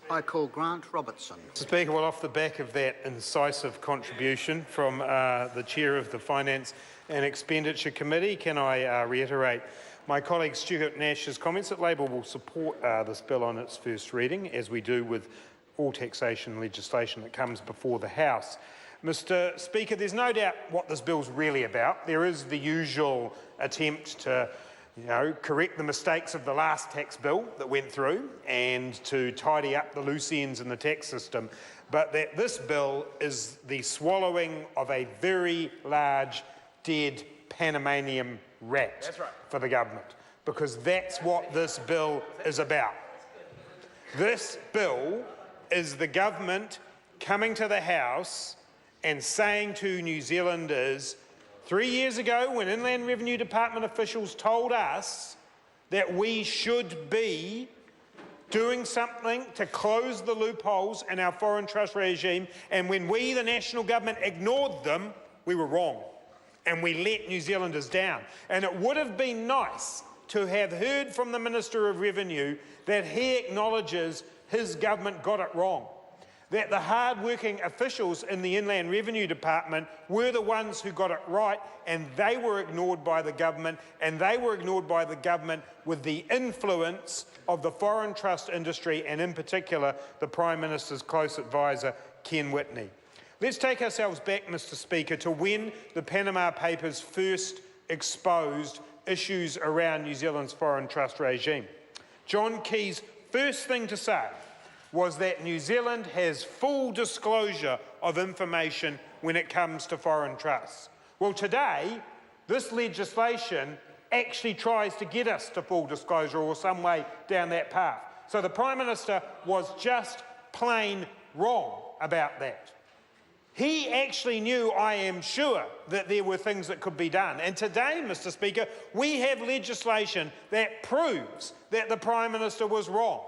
I call Grant Robertson. Mr. Speaker, well, off the back of that incisive contribution from the Chair of the Finance and Expenditure Committee, can I reiterate my colleague Stuart Nash's comments that Labor will support this bill on its first reading, as we do with all taxation legislation that comes before the House. Mr. Speaker, there's no doubt what this bill's really about. There is the usual attempt to correct the mistakes of the last tax bill that went through and to tidy up the loose ends in the tax system, but that this bill is the swallowing of a very large, dead Panamanian rat for the government, because that's what this bill is about. This bill is the government coming to the House and saying to New Zealanders, 3 years ago, when Inland Revenue Department officials told us that we should be doing something to close the loopholes in our foreign trust regime, and when we, the national government, ignored them, we were wrong, and we let New Zealanders down. And it would have been nice to have heard from the Minister of Revenue that he acknowledges his government got it wrong, that the hard-working officials in the Inland Revenue Department were the ones who got it right, and they were ignored by the government, and they were ignored by the government with the influence of the foreign trust industry, and in particular the Prime Minister's close advisor, Ken Whitney. Let's take ourselves back, Mr. Speaker, to when the Panama Papers first exposed issues around New Zealand's foreign trust regime. John Key's first thing to say was that New Zealand has full disclosure of information when it comes to foreign trusts. Well, today, this legislation actually tries to get us to full disclosure or some way down that path. So the Prime Minister was just plain wrong about that. He actually knew, I am sure, that there were things that could be done. And today, Mr. Speaker, we have legislation that proves that the Prime Minister was wrong.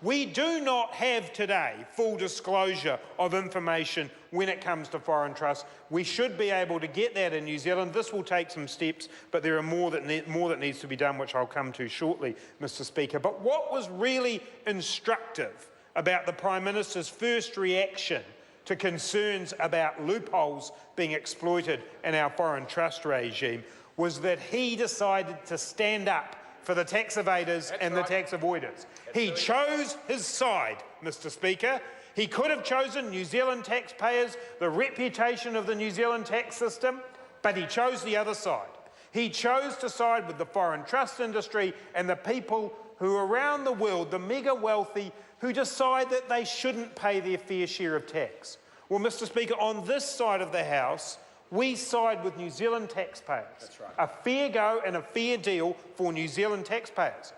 We do not have today full disclosure of information when it comes to foreign trusts. We should be able to get that in New Zealand. This will take some steps, but there are more that needs to be done, which I'll come to shortly, Mr. Speaker. But what was really instructive about the Prime Minister's first reaction to concerns about loopholes being exploited in our foreign trust regime was that he decided to stand up for the tax evaders and the tax avoiders. He chose his side, Mr. Speaker. He could have chosen New Zealand taxpayers, the reputation of the New Zealand tax system, but he chose the other side. He chose to side with the foreign trust industry and the people who around the world, the mega wealthy, who decide that they shouldn't pay their fair share of tax. Well, Mr. Speaker, on this side of the House, we side with New Zealand taxpayers. That's right. A fair go and a fair deal for New Zealand taxpayers.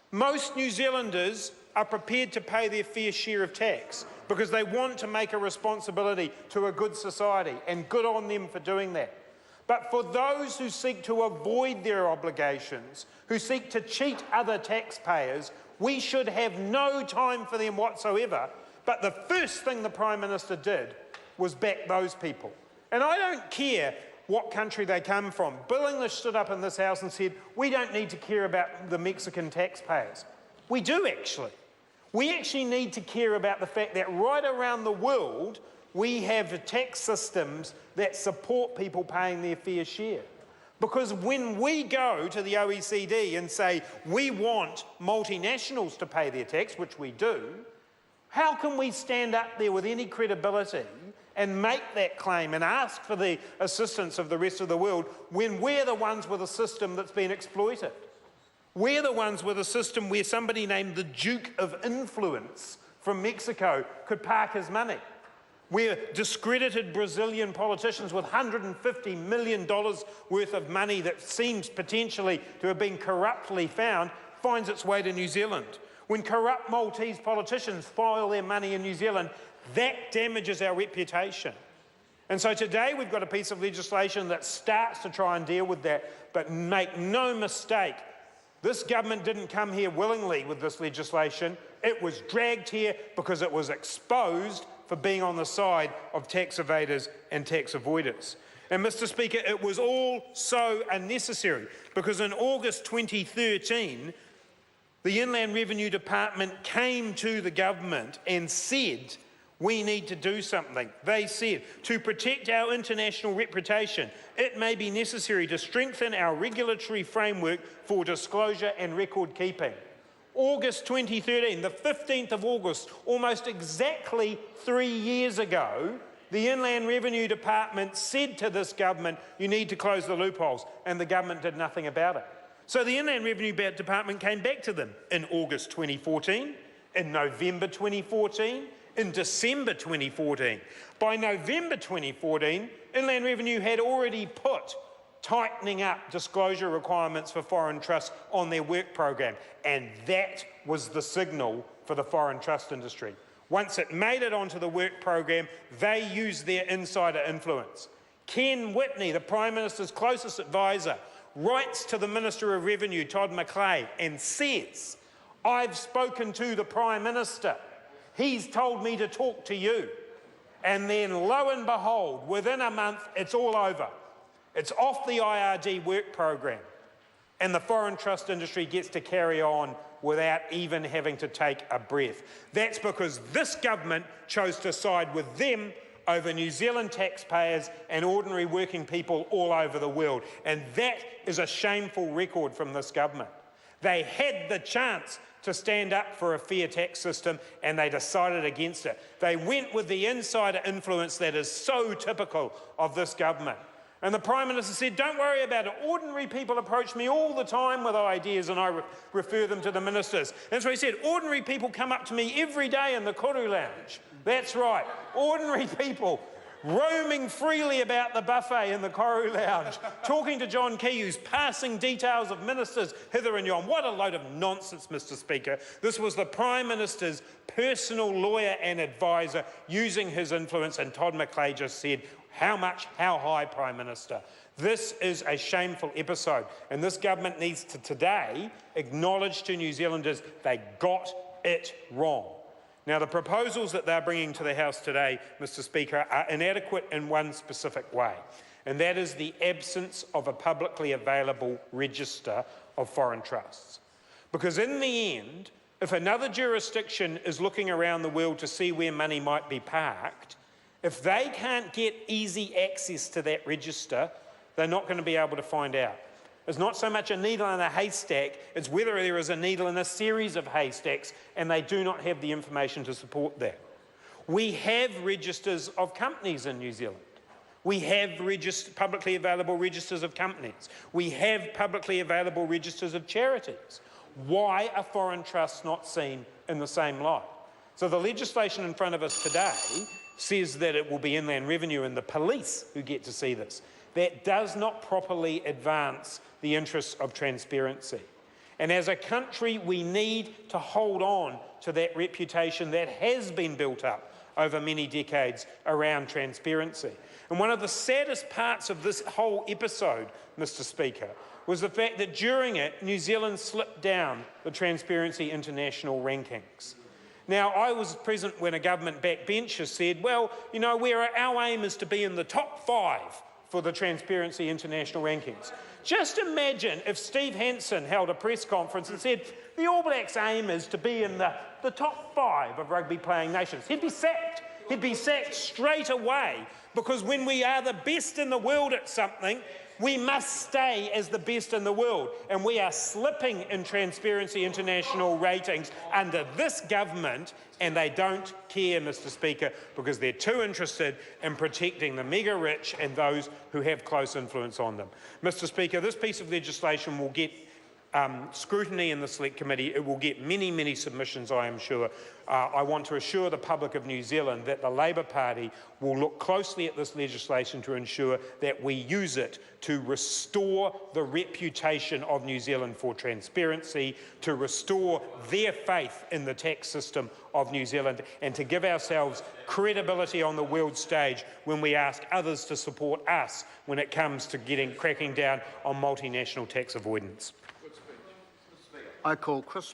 Most New Zealanders are prepared to pay their fair share of tax because they want to make a responsibility to a good society, and good on them for doing that. But for those who seek to avoid their obligations, who seek to cheat other taxpayers, we should have no time for them whatsoever. But the first thing the Prime Minister did was back those people. And I don't care what country they come from. Bill English stood up in this House and said, we don't need to care about the Mexican taxpayers. We do actually. We actually need to care about the fact that right around the world, we have tax systems that support people paying their fair share. Because when we go to the OECD and say we want multinationals to pay their tax, which we do, how can we stand up there with any credibility and make that claim and ask for the assistance of the rest of the world when we're the ones with a system that's been exploited? We're the ones with a system where somebody named the Duke of Influence from Mexico could park his money, where discredited Brazilian politicians with $150 million worth of money that seems potentially to have been corruptly found finds its way to New Zealand. When corrupt Maltese politicians file their money in New Zealand, that damages our reputation. And so today we've got a piece of legislation that starts to try and deal with that, but make no mistake, this government didn't come here willingly with this legislation. It was dragged here because it was exposed for being on the side of tax evaders and tax avoiders. And Mr. Speaker, it was all so unnecessary because in August 2013, The Inland Revenue Department came to the government and said, we need to do something. They said, to protect our international reputation, it may be necessary to strengthen our regulatory framework for disclosure and record keeping. August 2013, the 15th of August, almost exactly 3 years ago, the Inland Revenue Department said to this government, you need to close the loopholes, and the government did nothing about it. So the Inland Revenue Department came back to them in August 2014, in November 2014, in December 2014. By November 2014, Inland Revenue had already put tightening up disclosure requirements for foreign trusts on their work program, and that was the signal for the foreign trust industry. Once it made it onto the work program, they used their insider influence. Ken Whitney, the Prime Minister's closest advisor, writes to the Minister of Revenue, Todd McClay, and says, I've spoken to the Prime Minister. He's told me to talk to you. And then, lo and behold, within a month, it's all over. It's off the IRD work program. And the foreign trust industry gets to carry on without even having to take a breath. That's because this government chose to side with them over New Zealand taxpayers and ordinary working people all over the world. And that is a shameful record from this government. They had the chance to stand up for a fair tax system and they decided against it. They went with the insider influence that is so typical of this government. And the Prime Minister said, don't worry about it. Ordinary people approach me all the time with ideas and I refer them to the ministers. And so he said, ordinary people come up to me every day in the Koru Lounge. That's right, ordinary people roaming freely about the buffet in the Koru Lounge, talking to John Key, who's passing details of ministers hither and yon. What a load of nonsense, Mr. Speaker. This was the Prime Minister's personal lawyer and advisor using his influence, and Todd McClay just said, how much, how high, Prime Minister? This is a shameful episode, and this government needs to today acknowledge to New Zealanders they got it wrong. Now, the proposals that they're bringing to the House today, Mr. Speaker, are inadequate in one specific way, and that is the absence of a publicly available register of foreign trusts. Because in the end, if another jurisdiction is looking around the world to see where money might be parked, if they can't get easy access to that register, they're not going to be able to find out. It's not so much a needle in a haystack, it's whether there is a needle in a series of haystacks, and they do not have the information to support that. We have registers of companies in New Zealand. We have publicly available registers of companies. We have publicly available registers of charities. Why are foreign trusts not seen in the same light? So the legislation in front of us today says that it will be Inland Revenue and the police who get to see this. That does not properly advance the interests of transparency. And as a country, we need to hold on to that reputation that has been built up over many decades around transparency. And one of the saddest parts of this whole episode, Mr. Speaker, was the fact that during it, New Zealand slipped down the Transparency International rankings. Now, I was present when a government backbencher said, well, you know, our aim is to be in the top 5 for the Transparency International rankings. Just imagine if Steve Hansen held a press conference and said, the All Blacks' aim is to be in the top 5 of rugby playing nations. He'd be sacked. He'd be sacked straight away, because when we are the best in the world at something, we must stay as the best in the world. And we are slipping in Transparency International ratings under this government, and they don't care, Mr. Speaker, because they're too interested in protecting the mega rich and those who have close influence on them. Mr. Speaker, this piece of legislation will get scrutiny in the Select Committee. It will get many, many submissions, I am sure. I want to assure the public of New Zealand that the Labour Party will look closely at this legislation to ensure that we use it to restore the reputation of New Zealand for transparency, to restore their faith in the tax system of New Zealand, and to give ourselves credibility on the world stage when we ask others to support us when it comes to cracking down on multinational tax avoidance. I call Chris